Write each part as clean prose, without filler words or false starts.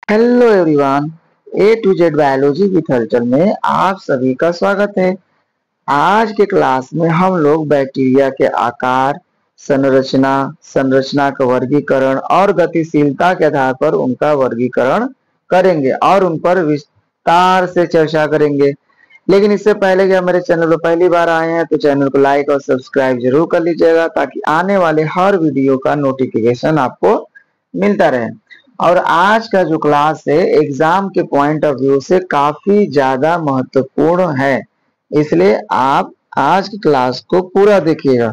Hello everyone, A to Z biology with Halchal में आप सभी का स्वागत है। आज के क्लास में हम लोग बैक्टीरिया के आकार, संरचना, संरचना का वर्गीकरण और गतिशीलता के आधार पर उनका वर्गीकरण करेंगे और उन पर विस्तार से चर्चा करेंगे। लेकिन इससे पहले कि आप मेरे चैनल पर पहली बार आए हैं तो चैनल को लाइक और सब्सक्राइब जरूर कर लीजिएगा ताकि आने वाले हर वीडियो का नोटिफिकेशन आपको मिलता रहे। और आज का जो क्लास है एग्जाम के पॉइंट ऑफ व्यू से काफी ज्यादा महत्वपूर्ण है, इसलिए आप आज की क्लास को पूरा देखिएगा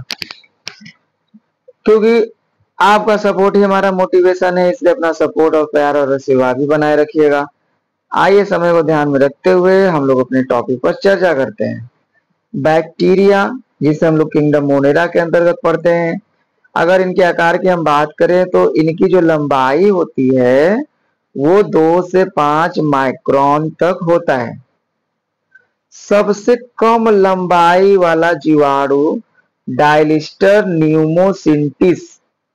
क्योंकि आपका सपोर्ट ही हमारा मोटिवेशन है। इसलिए अपना सपोर्ट और प्यार और आशीर्वाद भी बनाए रखिएगा। आइए समय को ध्यान में रखते हुए हम लोग अपने टॉपिक पर चर्चा करते हैं। बैक्टीरिया, जिसे हम लोग किंगडम मोनेरा के अंतर्गत पढ़ते हैं। अगर इनके आकार की हम बात करें तो इनकी जो लंबाई होती है वो 2 से 5 माइक्रोन तक होता है। सबसे कम लंबाई वाला जीवाणु डायलिस्टर न्यूमोसिंटिस,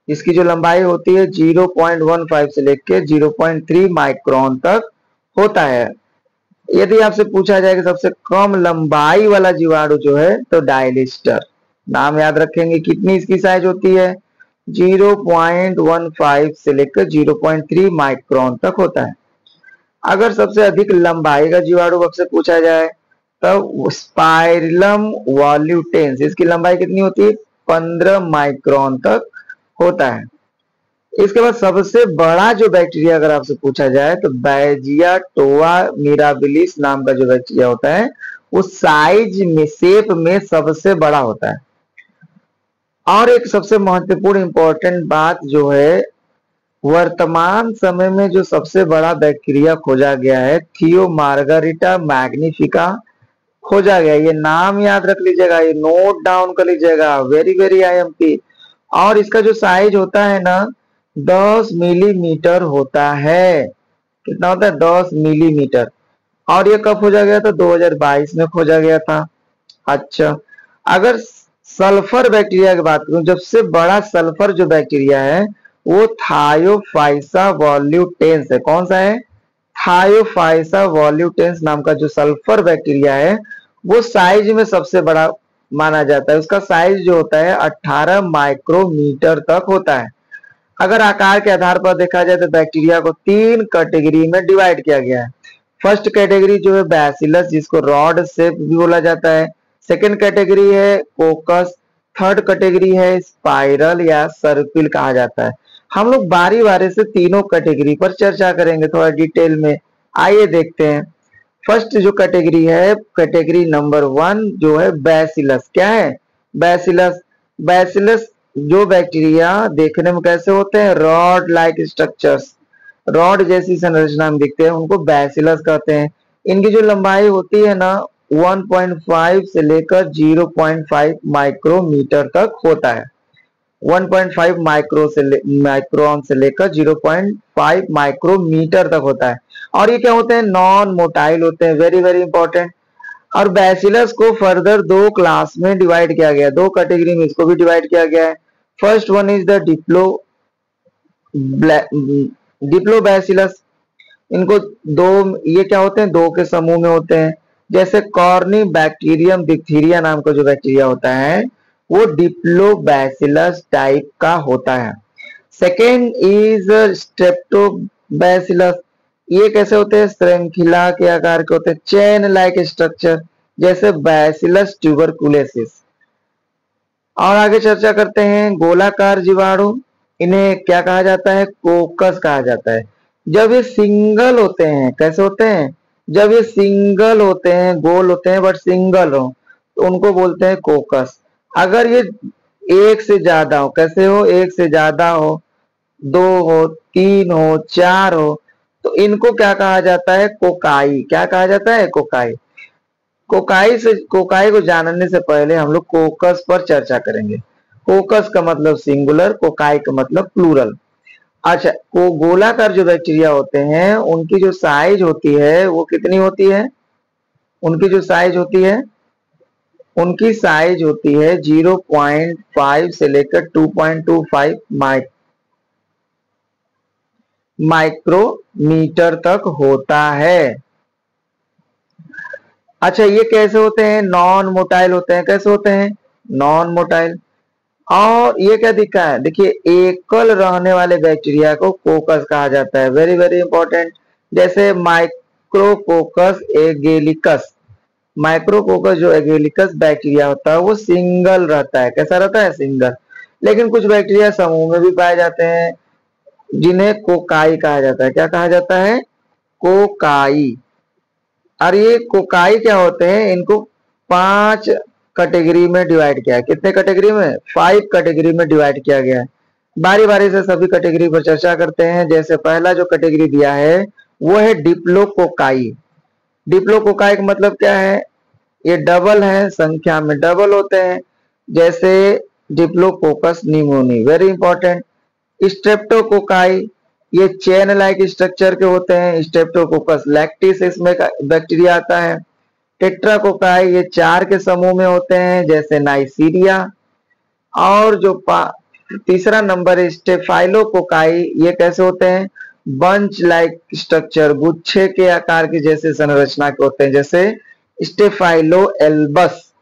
इसकी जो लंबाई होती है 0.15 से लेकर 0.3 माइक्रोन तक होता है। यदि आपसे पूछा जाए कि सबसे कम लंबाई वाला जीवाणु जो है तो डायलिस्टर, नाम याद रखेंगे। कितनी इसकी साइज होती है? 0.15 से लेकर 0.3 माइक्रोन तक होता है। अगर सबसे अधिक लंबाई का जीवाणु आपसे पूछा जाए तो स्पाइरलम वॉल्यूटेंस, इसकी लंबाई कितनी होती है? 15 माइक्रोन तक होता है। इसके बाद सबसे बड़ा जो बैक्टीरिया अगर आपसे पूछा जाए तो बैजिया टोवा मिराबिलिस नाम का जो बैक्टीरिया होता है वो साइज में, शेप में सबसे बड़ा होता है। और एक सबसे महत्वपूर्ण इंपॉर्टेंट बात जो है, वर्तमान समय में जो सबसे बड़ा बैक्टीरिया खोजा गया है थियोमार्गरिटा मैग्निफिका खोजा गया। ये नाम याद रख लीजिएगा, ये नोट डाउन कर लीजिएगा, वेरी वेरी IMP। और इसका जो साइज होता है ना 10 मिलीमीटर होता है। कितना होता है? 10 मिलीमीटर। और ये कब खोजा गया था? 2022 में खोजा गया था। अच्छा, अगर सल्फर बैक्टीरिया की बात करूं, सबसे बड़ा सल्फर जो बैक्टीरिया है वो थायोफाइसा वॉल्यूटेंस है। कौन सा है? थायोफाइसा वॉल्यूटेंस नाम का जो सल्फर बैक्टीरिया है वो साइज में सबसे बड़ा माना जाता है। उसका साइज जो होता है 18 माइक्रोमीटर तक होता है। अगर आकार के आधार पर देखा जाए तो बैक्टीरिया को 3 कैटेगरी में डिवाइड किया गया है। फर्स्ट कैटेगरी जो है बैसिलस, जिसको रॉड शेप भी बोला जाता है। सेकंड कैटेगरी है कोकस। थर्ड कैटेगरी है स्पाइरल या सर्पिल कहा जाता है। हम लोग बारी बारी से तीनों कैटेगरी पर चर्चा करेंगे थोड़ा डिटेल में। आइए देखते हैं। फर्स्ट जो कैटेगरी है, कैटेगरी नंबर 1 जो है बैसिलस। क्या है? बैसिलस। बैसिलस जो बैक्टीरिया देखने में कैसे होते हैं? रॉड लाइक स्ट्रक्चर्स, रॉड जैसी संरचना में दिखते हैं, उनको बैसिलस कहते हैं। इनकी जो लंबाई होती है ना 1.5 से लेकर 0.5 माइक्रोमीटर तक होता है। 1.5 माइक्रोन से लेकर 0.5 माइक्रोमीटर तक होता है। और ये क्या होते हैं? नॉन मोटाइल होते हैं, वेरी वेरी इंपॉर्टेंट। और बैसिलस को फर्दर 2 क्लास में डिवाइड किया गया, 2 कैटेगरी में इसको भी डिवाइड किया गया है। First one is the diplobacillus. इनको दो, ये क्या होते हैं? 2 के समूह में होते हैं। जैसे कॉर्नी बैक्टीरियम डिप्थीरिया नाम का जो बैक्टीरिया होता है वो डिप्लोबैसिलस टाइप का होता है। Second is streptobacillus. ये कैसे होते हैं? श्रृंखला के आकार के होते हैं, चेन लाइक स्ट्रक्चर, जैसे बैसिलस ट्यूबरकुलोसिस। और आगे चर्चा करते हैं गोलाकार जीवाणु। इन्हें क्या कहा जाता है? कोकस कहा जाता है। जब ये सिंगल होते हैं, कैसे होते हैं? जब ये सिंगल होते हैं, गोल होते हैं बट सिंगल हो तो उनको बोलते हैं कोकस। अगर ये एक से ज्यादा हो, कैसे हो? एक से ज्यादा हो, 2 हो, 3 हो, 4 हो, तो इनको क्या कहा जाता है? कोकाई। क्या कहा जाता है? कोकाई। कोकाई को जानने से पहले हम लोग कोकस पर चर्चा करेंगे। कोकस का मतलब सिंगुलर, कोकाई का मतलब प्लूरल। अच्छा, को गोलाकार जो बैक्टीरिया होते हैं उनकी जो साइज होती है वो कितनी होती है? उनकी जो साइज होती है, उनकी साइज होती है 0.5 से लेकर 2.25 माइक्रोमीटर मीटर तक होता है। अच्छा, ये कैसे होते हैं? नॉन मोटाइल होते हैं। कैसे होते हैं? Non motile. और ये क्या दिखा है? देखिए, एकल रहने वाले बैक्टीरिया को कोकस कहा जाता है। Very very important. जैसे माइक्रोकोकस एगेलिकस। माइक्रोकोकस जो एगेलिकस बैक्टीरिया होता है वो सिंगल रहता है। कैसा रहता है? सिंगल। लेकिन कुछ बैक्टीरिया समूह में भी पाए जाते हैं, जिन्हें कोकाई कहा जाता है। क्या कहा जाता है? कोकाई। और ये कोकाई क्या होते हैं? इनको 5 कैटेगरी में डिवाइड किया है। कितने कैटेगरी में? 5 कैटेगरी में डिवाइड किया गया है। बारी बारी से सभी कैटेगरी पर चर्चा करते हैं। जैसे पहला जो कैटेगरी दिया है वो है डिप्लोकोकाई। डिप्लोकोकाई का मतलब क्या है? ये डबल है, संख्या में डबल होते हैं। जैसे diplococcus pneumoniae. Very important. Streptococci, ये चेन लाइक स्ट्रक्चर के होते हैं। स्ट्रेप्टोकोकस लैक्टिस इसमें बैक्टीरिया आता है। टेट्राकोकाई, ये 4 के समूह में होते हैं, जैसे नाइसीरिया। और जो तीसरा नंबर है स्टेफाइलोकोकाई, ये कैसे होते हैं? बंच लाइक स्ट्रक्चर, गुच्छे के आकार की जैसे संरचना के होते हैं, जैसे स्टेफाइलो एल्बस।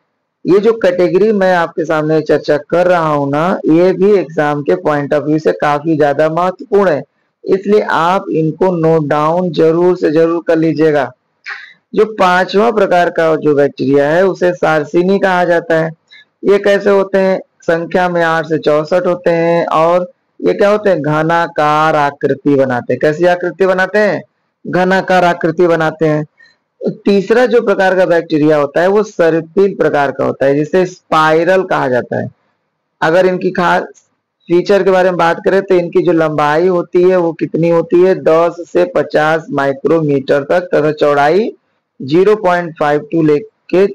ये जो कैटेगरी मैं आपके सामने चर्चा कर रहा हूं ना, ये भी एग्जाम के पॉइंट ऑफ व्यू से काफी ज्यादा महत्वपूर्ण है, इसलिए आप इनको नोट डाउन जरूर से जरूर कर लीजिएगा। जो 5वां प्रकार का जो बैक्टीरिया है उसे सार्सिनी कहा जाता है। ये कैसे होते हैं? संख्या में 8 से 64 होते हैं। और ये क्या होते हैं? घनाकार आकृति बनाते हैं। कैसी आकृति बनाते हैं? घनाकार आकृति बनाते हैं। तीसरा जो प्रकार का बैक्टीरिया होता है वो सर्पिल प्रकार का होता है, जिसे स्पाइरल कहा जाता है। अगर इनकी खास फीचर के बारे में बात करें तो इनकी जो लंबाई होती है वो कितनी होती है? 10 से 50 माइक्रोमीटर तक, तथा चौड़ाई 0.52 लेके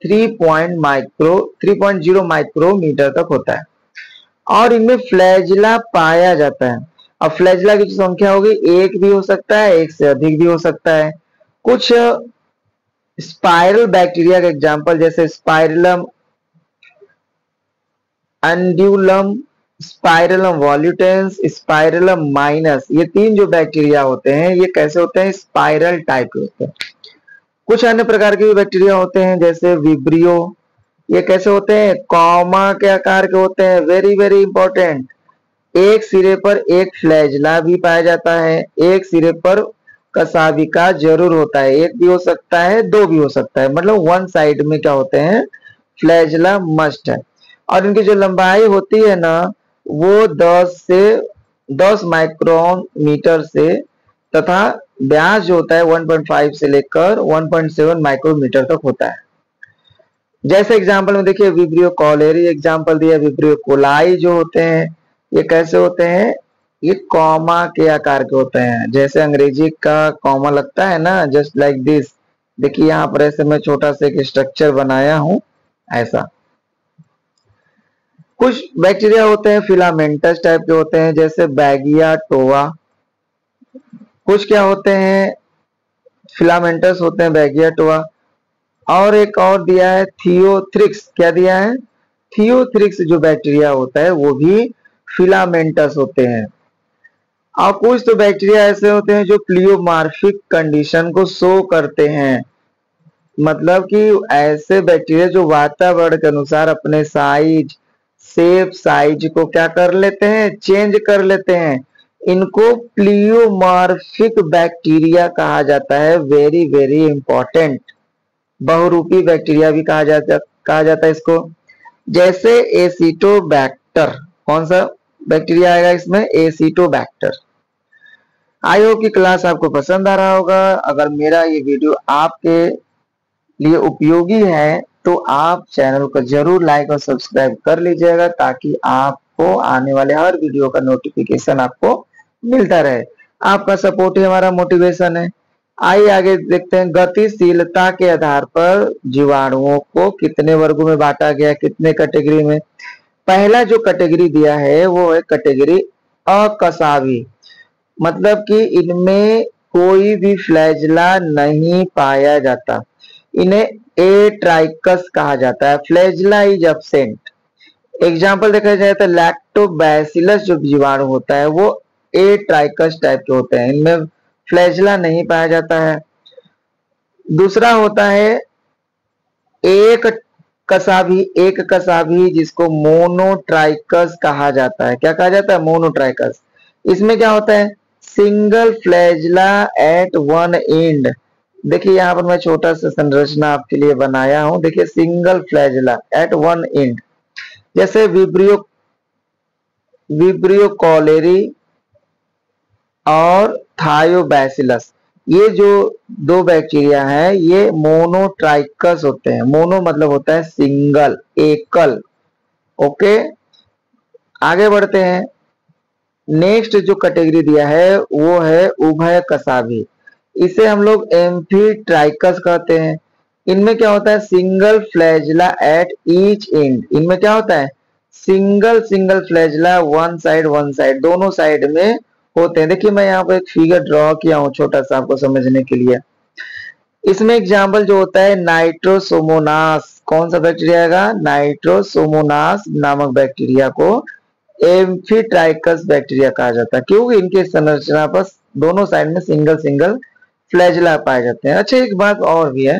3.0 माइक्रोमीटर तक होता है। और इनमें फ्लैजिला पाया जाता है। अब फ्लैजिला की जो संख्या होगी, एक भी हो सकता है, एक से अधिक भी हो सकता है। कुछ स्पाइरल बैक्टीरिया का एग्जाम्पल जैसे स्पाइरलम एंड्यूलम, स्पाइरलम वॉल्यूटेंस, स्पाइरलम माइनस, ये 3 जो बैक्टीरिया होते हैं ये कैसे होते हैं? स्पाइरल टाइप के होते हैं। कुछ अन्य प्रकार के भी बैक्टीरिया होते हैं जैसे विब्रियो। ये कैसे होते हैं? कॉमा के आकार के होते हैं। Very very important. एक सिरे पर एक फ्लैजिला भी पाया जाता है। एक सिरे पर कसाविका जरूर होता है। एक भी हो सकता है, 2 भी हो सकता है, मतलब वन साइड में क्या होते हैं? फ्लैजिला मस्ट है। और इनकी जो लंबाई होती है ना वो 10 माइक्रोन मीटर से, तथा व्यास जो होता है 1.5 से लेकर 1.7 माइक्रोमीटर तक होता है। जैसे एग्जांपल में देखिए विब्रियो कॉलेरी एग्जांपल दिया। विब्रियो कोलाई जो होते हैं ये कैसे होते हैं? ये कॉमा के आकार के होते हैं। जैसे अंग्रेजी का कॉमा लगता है ना, जस्ट लाइक दिस। देखिए यहाँ पर ऐसे मैं छोटा सा एक स्ट्रक्चर बनाया हूं, ऐसा। कुछ बैक्टीरिया होते हैं फिलामेंटस टाइप के होते हैं, जैसे बैगिया टोवा। कुछ क्या होते हैं? फिलामेंटस होते हैं, बैगिया टोवा। और एक और दिया है थियोथ्रिक्स। क्या दिया है? थियोथ्रिक्स जो बैक्टीरिया होता है वो भी फिलामेंटस होते हैं। और कुछ तो बैक्टीरिया ऐसे होते हैं जो प्लियोमार्फिक कंडीशन को शो करते हैं, मतलब कि ऐसे बैक्टीरिया जो वातावरण के अनुसार अपने साइज, शेप, साइज को क्या कर लेते हैं? चेंज कर लेते हैं। इनको प्लियोमार्फिक बैक्टीरिया कहा जाता है। Very very important. बहुरूपी बैक्टीरिया भी कहा जाता है इसको। जैसे एसिटोबैक्टर। कौन सा बैक्टीरिया आएगा इसमें? एसिटोबैक्टर। आई होप की क्लास आपको पसंद आ रहा होगा। अगर मेरा ये वीडियो आपके लिए उपयोगी है तो आप चैनल को जरूर लाइक और सब्सक्राइब कर लीजिएगा, ताकि आपको आने वाले हर वीडियो का नोटिफिकेशन आपको मिलता रहे। आपका सपोर्ट ही हमारा मोटिवेशन है। आइए आगे देखते हैं। गतिशीलता के आधार पर जीवाणुओं को कितने वर्गों में बांटा गया, कितने कैटेगरी में? पहला जो कैटेगरी दिया है वो है कैटेगरी अकसावी, मतलब कि इनमें कोई भी फ्लैजिला नहीं पाया जाता। इन्हें एट्राइकस कहा जाता है। Flagella is absent. एग्जाम्पल देखा जाए तो लैक्टोबैसिलस जो जीवाणु होता है वो एट्राइकस टाइप के होते हैं। इनमें फ्लैजला नहीं पाया जाता है। दूसरा होता है एक कसाभी जिसको मोनोट्राइकस कहा जाता है। क्या कहा जाता है? मोनोट्राइकस। इसमें क्या होता है? Single flagella at one end. देखिए यहाँ पर मैं छोटा सा संरचना आपके लिए बनाया हूं। देखिए single flagella at one end, जैसे विब्रियो कॉलेरी और थायोबैसिलस, ये जो दो बैक्टीरिया हैं ये मोनोट्राइकस होते हैं। मोनो मतलब होता है सिंगल, एकल। ओके, आगे बढ़ते हैं। नेक्स्ट जो कैटेगरी दिया है वो है उभय कसाभी। इसे हम लोग एम्फीट्राइकस कहते हैं। इनमें क्या होता है? Single flagella at each and. इनमें क्या होता है? सिंगल फ्लैजला वन साइड, दोनों साइड में होते हैं। देखिए मैं यहाँ पर एक फिगर ड्रॉ किया हूँ छोटा सा आपको समझने के लिए। इसमें एग्जाम्पल जो होता है नाइट्रोसोमोनास। कौन सा बैक्टीरिया आएगा? नाइट्रोसोमोनास नामक बैक्टीरिया को एम्फीट्राइकस बैक्टीरिया कहा जाता है, क्योंकि इनके संरचना पर दोनों साइड में सिंगल फ्लैजला पाए जाते हैं। अच्छा, एक बात और भी है,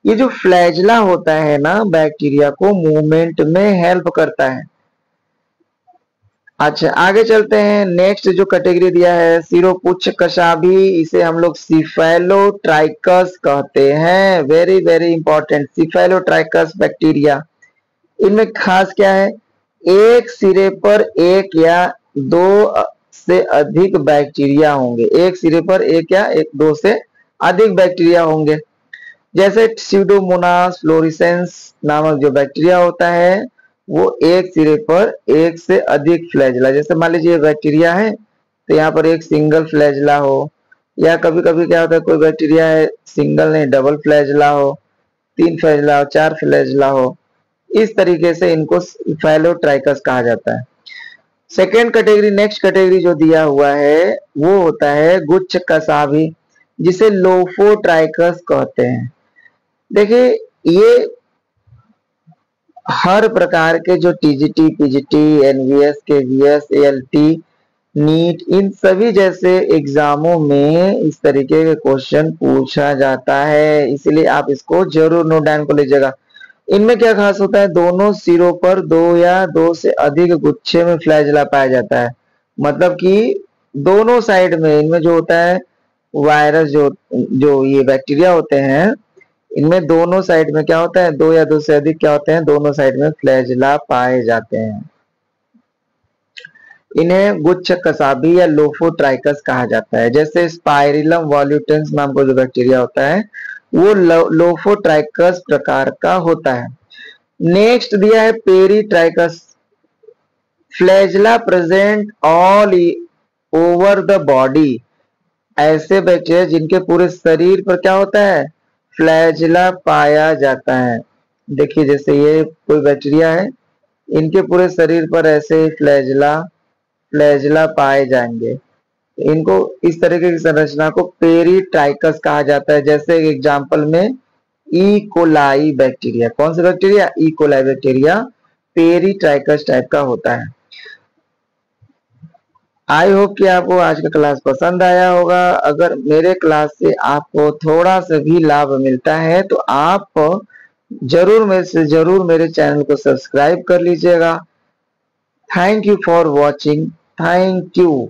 ये जो फ्लैजला होता है ना, बैक्टीरिया को मूवमेंट में हेल्प करता है। अच्छा, आगे चलते हैं। नेक्स्ट जो कैटेगरी दिया है सिरोपुच्छ कशाभी, इसे हम लोग सिफेलोट्राइकस कहते हैं। Very very important, cephalotrichous bacteria. इनमें खास क्या है? एक सिरे पर एक या दो से अधिक बैक्टीरिया होंगे। एक सिरे पर एक या दो से अधिक बैक्टीरिया होंगे। जैसे स्यूडोमोनास फ्लोरेसेंस नामक जो बैक्टीरिया होता है वो एक सिरे पर एक से अधिक फ्लैजला, जैसे मान लीजिए बैक्टीरिया है तो यहाँ पर एक सिंगल फ्लैजला हो, या कभी कभी क्या होता है कोई बैक्टीरिया है सिंगल नहीं डबल फ्लैजला हो, तीन फ्लैजला हो, चार फ्लैजला हो। इस तरीके से इनको फेलोट्राइकस कहा जाता है। सेकेंड कैटेगरी, नेक्स्ट कैटेगरी जो दिया हुआ है वो होता है गुच्छ कसाभी, जिसे लोफोट्राइकस कहते हैं। देखिए ये हर प्रकार के जो TGT, PGT, NVS, KVS, ALT, NEET, इन सभी जैसे एग्जामों में इस तरीके के क्वेश्चन पूछा जाता है, इसलिए आप इसको जरूर नोट डाउन कर लीजिएगा। इनमें क्या खास होता है? दोनों सिरों पर दो या दो से अधिक गुच्छे में फ्लैजला पाया जाता है। मतलब कि दोनों साइड में इनमें जो होता है वायरस, जो ये बैक्टीरिया होते हैं, इनमें दोनों साइड में क्या होता है? दो या दो से अधिक क्या होते हैं? दोनों साइड में फ्लैजला पाए जाते हैं। इन्हें गुच्छ कसाभी या लोफोट्राइकस कहा जाता है। जैसे स्पाइरिलम वॉल्यूटेंस नाम का जो बैक्टीरिया होता है वो लोफोट्राइकस प्रकार का होता है। नेक्स्ट दिया है peritrichous. Flagella present all over the body. ऐसे बैक्टीरिया जिनके पूरे शरीर पर क्या होता है? फ्लैजला पाया जाता है। देखिए जैसे ये कोई बैक्टीरिया है, इनके पूरे शरीर पर ऐसे फ्लैजला पाए जाएंगे। इनको इस तरीके की संरचना को पेरीट्राइकस कहा जाता है। जैसे एग्जांपल में ई कोलाई बैक्टीरिया। कौन सा bacteria? E coli bacteria peritrichous type का होता है। आई होप कि आपको आज का क्लास पसंद आया होगा। अगर मेरे क्लास से आपको थोड़ा सा भी लाभ मिलता है तो आप जरूर मेरे चैनल को सब्सक्राइब कर लीजिएगा। Thank you for watching. Thank you.